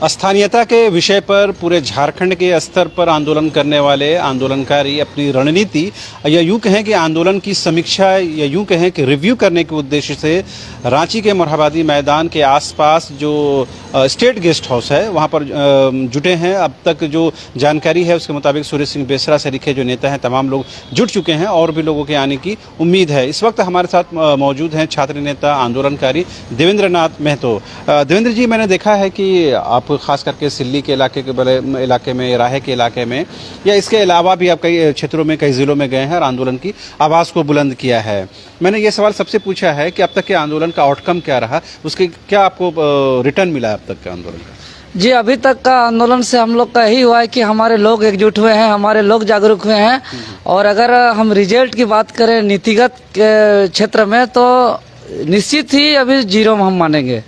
स्थानीयता के विषय पर पूरे झारखंड के स्तर पर आंदोलन करने वाले आंदोलनकारी अपनी रणनीति या यूं कहें कि आंदोलन की समीक्षा या यूं कहें कि रिव्यू करने के उद्देश्य से रांची के मोरहाबादी मैदान के आसपास जो स्टेट गेस्ट हाउस है वहां पर जुटे हैं। अब तक जो जानकारी है उसके मुताबिक सुरेश सिंह बेसरा सरीखे जो नेता हैं तमाम लोग जुट चुके हैं और भी लोगों के आने की उम्मीद है। इस वक्त हमारे साथ मौजूद हैं छात्र नेता आंदोलनकारी देवेंद्र नाथ महतो। देवेंद्र जी, मैंने देखा है कि आप खास करके सिल्ली के इलाके में राहे के इलाके में या इसके अलावा भी आप कई क्षेत्रों में कई जिलों में गए हैं और आंदोलन की आवाज़ को बुलंद किया है। मैंने ये सवाल सबसे पूछा है कि अब तक के आंदोलन का आउटकम क्या रहा, उसके क्या आपको रिटर्न मिला अब तक के आंदोलन का? जी, अभी तक का आंदोलन से हम लोग का यही हुआ है कि हमारे लोग एकजुट हुए हैं, हमारे लोग जागरूक हुए हैं। और अगर हम रिजल्ट की बात करें नीतिगत क्षेत्र में तो निश्चित ही अभी जीरो में हम मानेंगे,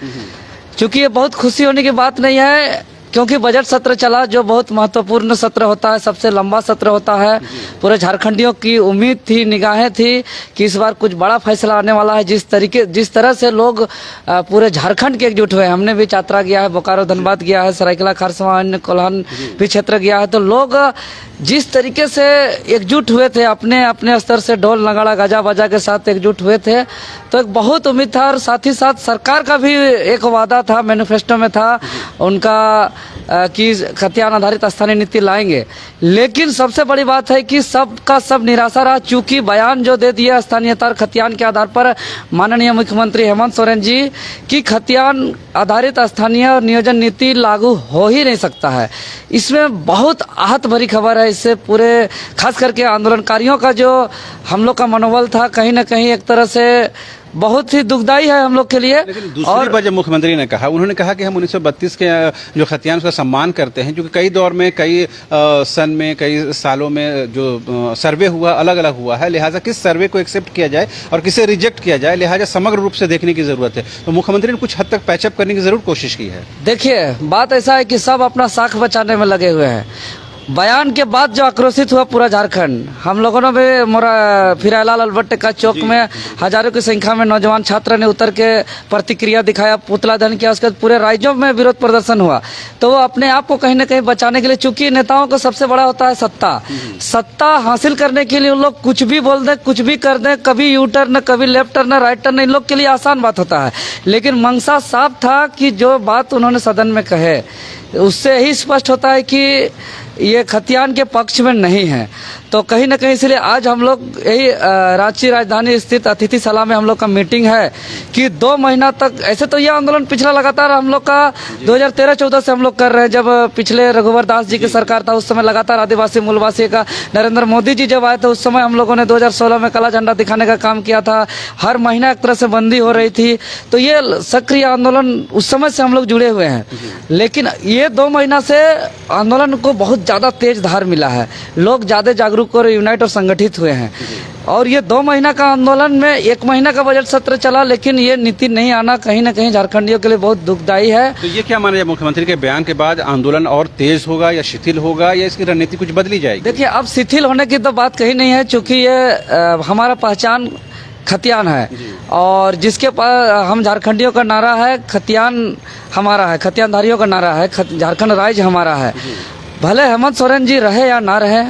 क्योंकि ये बहुत खुशी होने की बात नहीं है, क्योंकि बजट सत्र चला जो बहुत महत्वपूर्ण सत्र होता है, सबसे लंबा सत्र होता है। पूरे झारखंडियों की उम्मीद थी, निगाहें थी कि इस बार कुछ बड़ा फैसला आने वाला है। जिस तरह से लोग पूरे झारखंड के एकजुट हुए, हमने भी यात्रा किया है, बोकारो धनबाद गया है, सरायकेला खरसावां अन्य कोल्हान भी क्षेत्र गया है, तो लोग जिस तरीके से एकजुट हुए थे, अपने अपने स्तर से ढोल नगाड़ा गाजा बाजा के साथ एकजुट हुए थे, तो एक बहुत उम्मीद था। और साथ ही साथ सरकार का भी एक वादा था, मैनिफेस्टो में था उनका कि खतियान आधारित स्थानीय नीति लाएंगे। लेकिन सबसे बड़ी बात है कि सबका सब निराशा रहा, चूंकि बयान जो दे दिया स्थानीयता और खतियान के आधार पर माननीय मुख्यमंत्री हेमंत सोरेन जी कि खतियान आधारित स्थानीय नियोजन नीति लागू हो ही नहीं सकता है। इसमें बहुत आहत भरी खबर है। इससे पूरे खास करके आंदोलनकारियों का जो हम लोग का मनोबल था, कहीं ना कहीं एक तरह से बहुत ही दुखदाई है हम लोग के लिए। लेकिन दूसरी बात जब मुख्यमंत्री ने कहा, उन्होंने कहा कि हम 1932 के जो खतियान उसका सम्मान करते हैं, क्योंकि कई दौर में कई सन में कई सालों में जो सर्वे हुआ अलग अलग हुआ है, लिहाजा किस सर्वे को एक्सेप्ट किया जाए और किसे रिजेक्ट किया जाए, लिहाजा समग्र रूप से देखने की जरूरत है। तो मुख्यमंत्री ने कुछ हद तक पैचअप करने की जरूर कोशिश की है। देखिए, बात ऐसा है कि सब अपना साख बचाने में लगे हुए हैं। बयान के बाद जो आक्रोशित हुआ पूरा झारखंड, हम लोगों ने भी फिरालाल अलबट्टे चौक में हजारों की संख्या में नौजवान छात्र ने उतर के प्रतिक्रिया दिखाया, पुतला दहन किया, उसके बाद पूरे राज्यों में विरोध प्रदर्शन हुआ। तो वो अपने आप को कहीं ना कहीं बचाने के लिए, चूंकि नेताओं को सबसे बड़ा होता है सत्ता हासिल करने के लिए उन लोग कुछ भी बोल दें, कुछ भी कर दें, कभी यू टर्न, कभी लेफ्ट टर्न, राइट टर्न, इन लोग के लिए आसान बात होता है। लेकिन मंशा साफ था कि जो बात उन्होंने सदन में कहे उससे ही स्पष्ट होता है कि ये खतियान के पक्ष में नहीं है। तो कहीं ना कहीं इसलिए आज हम लोग यही रांची राजधानी स्थित अतिथिशाला में हम लोग का मीटिंग है कि 2 महीना तक, ऐसे तो यह आंदोलन पिछला लगातार हम लोग का 2013-14 से हम लोग कर रहे हैं। जब पिछले रघुवर दास जी की सरकार था उस समय लगातार आदिवासी मूलवासी का, नरेंद्र मोदी जी जब आए थे उस समय हम लोगों ने 2016 में काला झंडा दिखाने का काम किया था। हर महीना एक तरह से बंदी हो रही थी। तो ये सक्रिय आंदोलन उस समय से हम लोग जुड़े हुए हैं। लेकिन ये 2 महीना से आंदोलन को बहुत ज़्यादा तेज धार मिला है, लोग ज़्यादा जागरूक और यूनाइट और संगठित हुए हैं। और ये 2 महीना का आंदोलन में 1 महीना का बजट सत्र चला, लेकिन ये नीति नहीं आना कहीं ना कहीं झारखंडियों के लिए बहुत दुखदाई है। तो ये क्या माना जाए, मुख्यमंत्री के बयान के बाद आंदोलन और तेज होगा या शिथिल होगा या इसकी रणनीति कुछ बदली जाएगी? देखिए, अब शिथिल होने की तो बात कहीं नहीं है, चूंकि ये हमारा पहचान खतियान है और जिसके पास हम झारखंडियों का नारा है खतियान हमारा है, खतियानधारियों का नारा है, झारखंड राज्य हमारा है। भले हेमंत सोरेन जी रहे या ना रहे,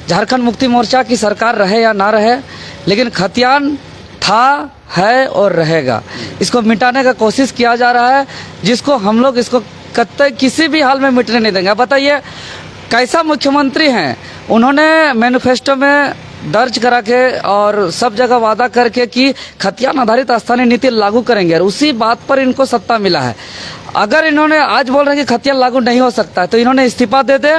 झारखंड मुक्ति मोर्चा की सरकार रहे या ना रहे, लेकिन खतियान था, है और रहेगा। इसको मिटाने का कोशिश किया जा रहा है, जिसको हम लोग इसको कतई किसी भी हाल में मिटने नहीं देंगे। बताइए कैसा मुख्यमंत्री हैं, उन्होंने मैनिफेस्टो में दर्ज करा के और सब जगह वादा करके कि खतियान आधारित स्थानीय नीति लागू करेंगे, और उसी बात पर इनको सत्ता मिला है। अगर इन्होंने आज बोल रहे हैं कि खतियान लागू नहीं हो सकता है, तो इन्होंने इस्तीफा दे दे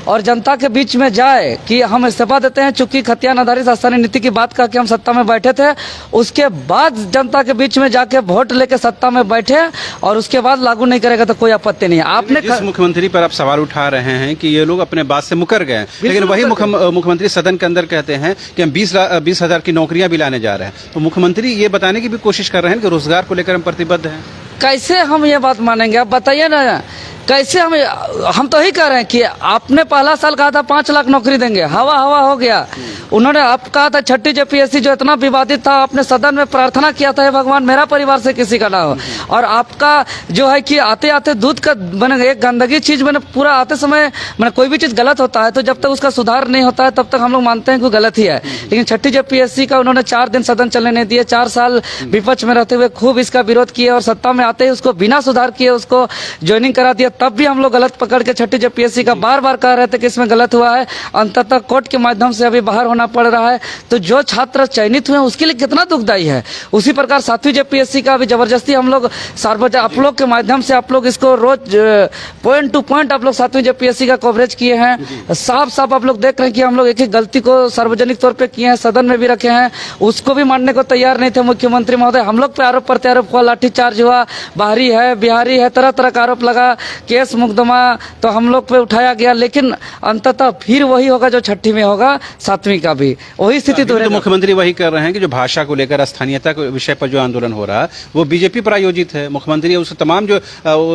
और जनता के बीच में जाए कि हम इस्तीफा देते हैं, चूंकि खतियान आधारित स्थानीय नीति की बात करके हम सत्ता में बैठे थे। उसके बाद जनता के बीच में जाके वोट लेके सत्ता में बैठे और उसके बाद लागू नहीं करेगा तो कोई आपत्ति नहीं है। आपने जिस मुख्यमंत्री पर आप सवाल उठा रहे हैं कि ये लोग अपने बात से मुकर गए, लेकिन वही मुख्यमंत्री सदन के अंदर कहते हैं कि हम 20,000 की नौकरियां भी लाने जा रहे हैं। तो मुख्यमंत्री ये बताने की भी कोशिश कर रहे हैं कि रोजगार को लेकर हम प्रतिबद्ध हैं। कैसे हम ये बात मानेंगे? आप बताइए ना कैसे हम तो ही कह रहे हैं कि आपने पहला साल कहा था 5 लाख नौकरी देंगे, हवा हवा हो गया। उन्होंने अब कहा था छठी जेपीएससी जो इतना विवादित था, आपने सदन में प्रार्थना किया था, हे भगवान मेरा परिवार से किसी का ना हो। और आपका जो है कि आते आते दूध का बने एक गंदगी चीज मैंने पूरा आते समय मैंने कोई भी चीज गलत होता है तो जब तक उसका सुधार नहीं होता है तब तक हम लोग मानते हैं कि गलत ही है। लेकिन छठी जेपीएससी का उन्होंने 4 दिन सदन चलने नहीं दिए, 4 साल विपक्ष में रहते हुए खूब इसका विरोध किया और सत्ता में आते ही उसको बिना सुधार किए उसको ज्वाइनिंग करा दिया। तब भी हम लोग गलत पकड़ के छठी जेपीएससी का बार बार कह रहे थे कि इसमें गलत हुआ है। अंततः कोर्ट के माध्यम से अभी बाहर होना पड़ रहा है। तो जो छात्र चयनित हुए हैं उसके लिए कितना दुखदायी है। उसी प्रकार 7वीं जेपीएससी का भी जबरदस्ती हम लोग सार्वजनिक आप लोग के माध्यम से आप लोग इसको रोज पॉइंट टू पॉइंट आप लोग 7वीं जेपीएससी का कवरेज किए हैं। साफ साफ आप लोग देख रहे हैं कि हम लोग एक एक गलती को सार्वजनिक तौर पे किए हैं, सदन में भी रखे हैं, उसको भी मानने को तैयार नहीं थे मुख्यमंत्री महोदय। हम लोग पे आरोप प्रत्यारोप हुआ, लाठीचार्ज हुआ, बाहरी है बिहारी है, तरह तरह का आरोप लगा, केस मुकदमा तो हम लोग पे उठाया गया। लेकिन अंततः फिर वही होगा जो छठी में होगा, 7वीं का भी वही स्थिति तो मुख्यमंत्री वही कर रहे हैं कि जो भाषा को लेकर स्थानीयता के विषय पर जो आंदोलन हो रहा है वो बीजेपी प्रायोजित है। मुख्यमंत्री उस तमाम जो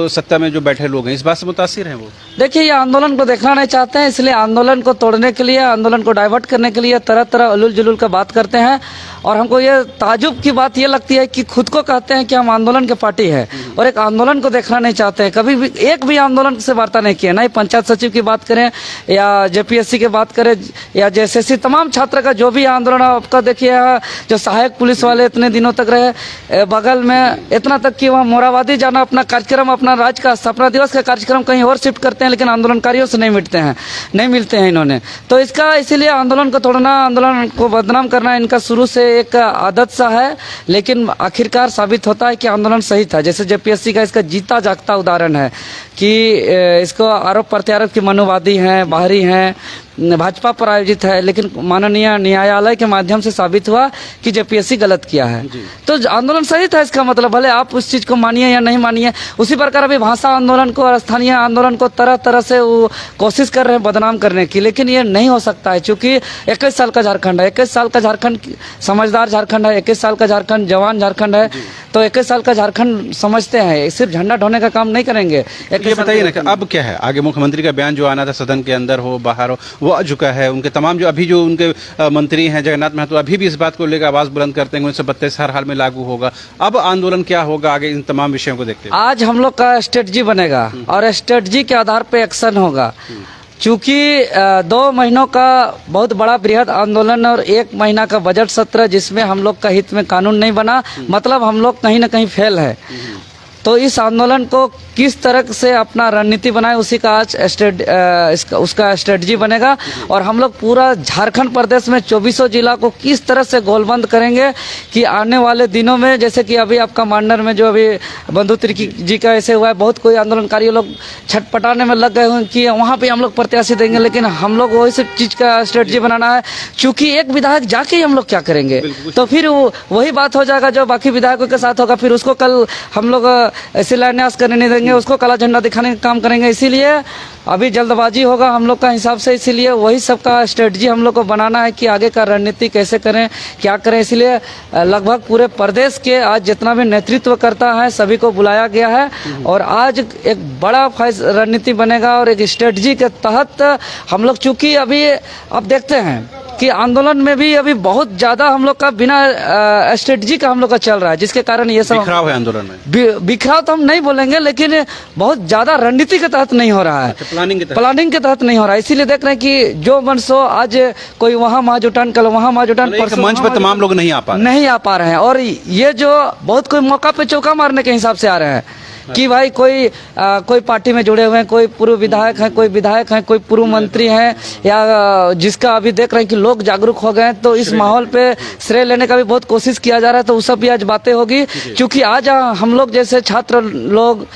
सत्ता में जो बैठे लोग हैं इस बात से मुतासिर हैं। वो देखिए ये आंदोलन को देखना नहीं चाहते हैं, इसलिए आंदोलन को तोड़ने के लिए, आंदोलन को डाइवर्ट करने के लिए तरह तरह उलूल जुलूल का बात करते हैं। और हमको ये ताजुब की बात ये लगती है कि खुद को कहते हैं कि हम आंदोलन के पार्टी है और एक आंदोलन को देखना नहीं चाहते हैं। कभी भी एक भी आंदोलन से वार्ता नहीं किया, ना ही पंचायत सचिव की बात करें या जेपीएससी की बात करें या जेएसएससी, तमाम छात्र का जो भी आंदोलन आपका देखिए, जो सहायक पुलिस वाले इतने दिनों तक रहे बगल में, इतना तक कि वहाँ मोराबादी जाना अपना कार्यक्रम, अपना राज्य का स्थापना दिवस का कार्यक्रम कहीं और शिफ्ट करते हैं, लेकिन आंदोलनकारियों से नहीं मिलते हैं इन्होंने। तो इसका इसीलिए आंदोलन को तोड़ना, आंदोलन को बदनाम करना इनका शुरू से एक आदत सा है। लेकिन आखिरकार साबित होता है कि आंदोलन सही था। जैसे जेपीएससी का इसका जीता जागता उदाहरण है कि इसको आरोप प्रत्यारोप की मनुवादी हैं, बाहरी हैं, भाजपा पर आयोजित है, लेकिन माननीय न्यायालय के माध्यम से साबित हुआ कि जेपीएससी गलत किया है। तो आंदोलन सही था, इसका मतलब भले आप उस चीज को मानिए या नहीं मानिए। उसी प्रकार अभी भाषा आंदोलन को और स्थानीय आंदोलन को तरह तरह से वो कोशिश कर रहे हैं बदनाम करने की, लेकिन ये नहीं हो सकता है। चूंकि 21 साल का झारखंड है, 21 साल का झारखंड समझदार झारखंड है, 21 साल का झारखंड जवान झारखंड है। तो 21 साल का झारखंड समझते हैं, सिर्फ झंडा ढोने का काम नहीं करेंगे। ये बताइए ना अब क्या है आगे? मुख्यमंत्री का बयान जो आना था सदन के अंदर हो बाहर हो वो आ चुका है। उनके तमाम जो अभी जो उनके मंत्री हैं जगन्नाथ महतो अभी भी इस बात को लेकर आवाज बुलंद करते हैं 1932 हर हाल में लागू होगा। अब आंदोलन क्या होगा आगे इन तमाम विषयों को देखते हुए? आज हम लोग का स्ट्रेटजी बनेगा और स्ट्रेटजी के आधार पर एक्शन होगा। चूंकि 2 महीनों का बहुत बड़ा बृहद आंदोलन और 1 महीना का बजट सत्र जिसमें हम लोग का हित में कानून नहीं बना, मतलब हम लोग कहीं ना कहीं फेल है। तो इस आंदोलन को किस तरह से अपना रणनीति बनाए उसी का आज उसका स्ट्रेटजी बनेगा। और हम लोग पूरा झारखंड प्रदेश में 24 जिला को किस तरह से गोलबंद करेंगे कि आने वाले दिनों में, जैसे कि अभी आपका मांडर में जो अभी बंधु तिर्की जी का ऐसे हुआ है, बहुत कोई आंदोलनकारी लोग छटपटाने में लग गए हैं कि वहाँ पे हम लोग प्रत्याशी देंगे, लेकिन हम लोग वही सब चीज़ का स्ट्रेटजी बनाना है। चूँकि एक विधायक जाके ही हम लोग क्या करेंगे, तो फिर वही बात हो जाएगा जो बाकी विधायकों के साथ होगा। फिर उसको कल हम लोग शिलान्यास करने नहीं देंगे, उसको काला झंडा दिखाने का काम करेंगे। इसीलिए अभी जल्दबाजी होगा हम लोग का हिसाब से, इसीलिए वही सबका स्ट्रेटजी हम लोग को बनाना है कि आगे का रणनीति कैसे करें, क्या करें। इसलिए लगभग पूरे प्रदेश के आज जितना भी नेतृत्व करता है सभी को बुलाया गया है और आज एक बड़ा रणनीति बनेगा और एक स्ट्रेटजी के तहत हम लोग, चूँकि अभी अब देखते हैं कि आंदोलन में भी अभी बहुत ज्यादा हम लोग का बिना स्ट्रेटजी का हम लोग का चल रहा है, जिसके कारण ये सब बिखराव है आंदोलन में। बिखराव तो हम नहीं बोलेंगे, लेकिन बहुत ज्यादा रणनीति के तहत नहीं हो रहा है, प्लानिंग के तहत नहीं हो रहा है। इसीलिए देख रहे हैं कि जो मन सो, आज कोई वहाँ महाजुटान, कल वहाँ महाजुटान, मंच पर तमाम लोग नहीं आ पा रहे हैं। और ये जो बहुत कोई मौका पे चौका मारने के हिसाब से आ रहे हैं कि भाई कोई पार्टी में जुड़े हुए हैं, कोई पूर्व विधायक हैं, कोई विधायक हैं, कोई पूर्व मंत्री हैं, या जिसका अभी देख रहे हैं कि लोग जागरूक हो गए हैं, तो इस माहौल पे श्रेय लेने का भी बहुत कोशिश किया जा रहा है। तो उस सब भी आज बातें होगी, क्योंकि आज हम लोग जैसे छात्र लोग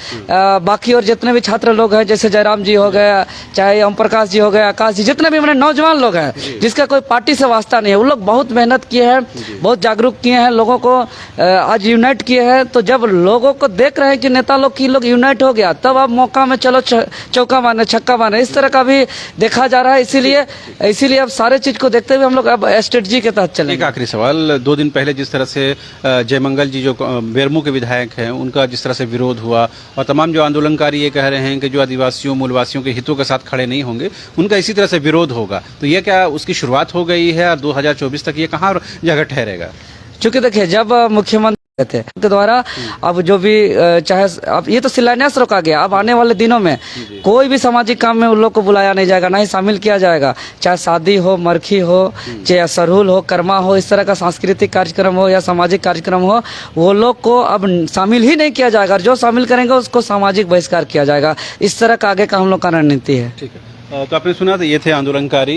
बाकी और जितने भी छात्र लोग हैं, जैसे जयराम जी हो गए, चाहे ओम प्रकाश जी हो गए, आकाश जी, जितने भी मैंने नौजवान लोग हैं जिसका कोई पार्टी से वास्ता नहीं है, उन लोग बहुत मेहनत किए हैं, बहुत जागरूक किए हैं, लोगों को आज यूनाइट किए हैं। तो जब लोगों को देख रहे हैं कि नेता नेता लोग की लोग यूनाइट हो गया, तब अब मौका में चलो चौका मारने छक्का मारने, इस तरह का भी देखा जा रहा है। इसीलिए अब सारे चीज को देखते हुए हम लोग अब स्ट्रेटजी के तहत एक चलेंगे। आखिरी सवाल, 2 दिन पहले जिस तरह से जयमंगल जी जो बेरमो के विधायक हैं उनका जिस तरह से विरोध हुआ और तमाम जो आंदोलनकारी ये कह रहे हैं कि जो आदिवासियों मूलवासियों के हितों के साथ खड़े नहीं होंगे उनका इसी तरह से विरोध होगा, तो ये क्या उसकी शुरुआत हो गई है और 2024 तक ये कहाँ जगह ठहरेगा? चूंकि देखिए जब मुख्यमंत्री थे के द्वारा अब जो भी चाहे अब ये तो शिलान्यास रोका गया, अब आने वाले दिनों में कोई भी सामाजिक काम में उन लोग को बुलाया नहीं जाएगा, ना ही शामिल किया जाएगा। चाहे शादी हो, मरखी हो, चाहे सरहुल हो, कर्मा हो, इस तरह का सांस्कृतिक कार्यक्रम हो या सामाजिक कार्यक्रम हो, वो लोग को अब शामिल ही नहीं किया जाएगा। और जो शामिल करेंगे उसको सामाजिक बहिष्कार किया जाएगा। इस तरह का आगे का हम लोग का रणनीति है। ठीक है, तो आपने सुना, तो ये थे आंदोलनकारी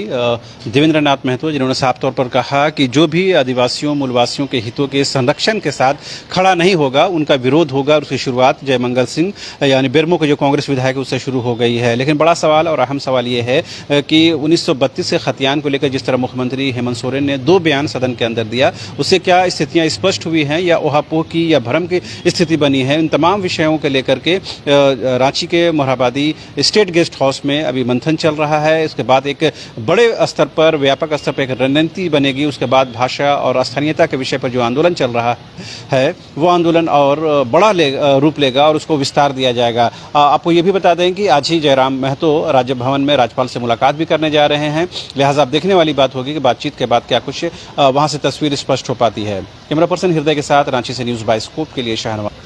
देवेंद्र नाथ महतो, जिन्होंने साफ तौर पर कहा कि जो भी आदिवासियों मूलवासियों के हितों के संरक्षण के साथ खड़ा नहीं होगा उनका विरोध होगा। और उसकी शुरुआत जयमंगल सिंह यानी बेरमो के जो कांग्रेस विधायक है उससे शुरू हो गई है। लेकिन बड़ा सवाल और अहम सवाल ये है कि 1932 के खतियान को लेकर जिस तरह मुख्यमंत्री हेमंत सोरेन ने 2 बयान सदन के अंदर दिया, उससे क्या स्थितियाँ स्पष्ट हुई हैं या ओहापोह की या भ्रम की स्थिति बनी है? इन तमाम विषयों को लेकर के रांची के मोरहाबादी स्टेट गेस्ट हाउस में अभी मंथन चल रहा है। इसके बाद एक बड़े स्तर पर, व्यापक स्तर पर एक रणनीति बनेगी। उसके बाद भाषा और स्थानीयता के विषय पर जो आंदोलन चल रहा है वो आंदोलन और बड़ा रूप लेगा और उसको विस्तार दिया जाएगा। आपको ये भी बता दें कि आज ही जयराम महतो राज्य भवन में राज्यपाल से मुलाकात भी करने जा रहे हैं। लिहाजा अब देखने वाली बात होगी कि बातचीत के बाद क्या कुछ वहाँ से तस्वीर स्पष्ट हो पाती है। कैमरा पर्सन हृदय के साथ रांची से न्यूज़ बाय स्कोप के लिए शाहनवाज।